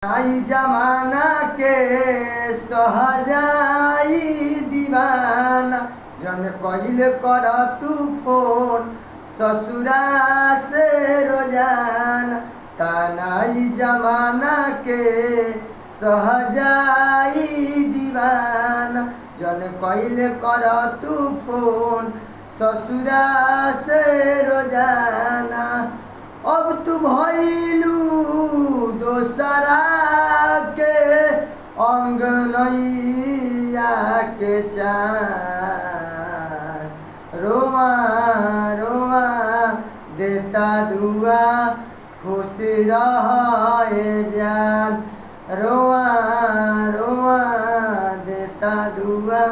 आई जमाना के सहजाई दीवाना जन कइल कर तू फोन ससुरा से रोजाना तानाई जमाना के सहजाई दीवाना जन कइल कर तू फोन ससुरा से रोजाना अब तू भइलू दोसरा के अंगनैया के चार रोआ रोआ देता दुआ खुश रहे जान रोआ रोआ देता दुआ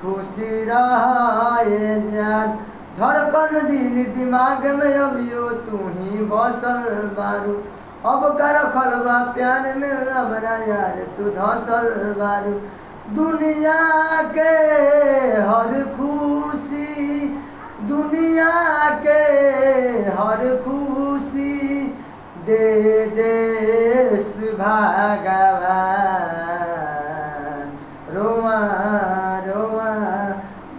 खुश रहे जान धड़कन दिल दिमाग में अभियो तू ही बसल बारू अब कर खलबा प्यार में हमरा यार तू धसल बारू दुनिया के हर खुशी दुनिया के हर खुशी दे देश भगवान रोआ रोआ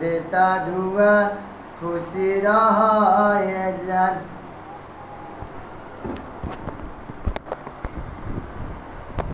देता दुआ खुशी रहे जान।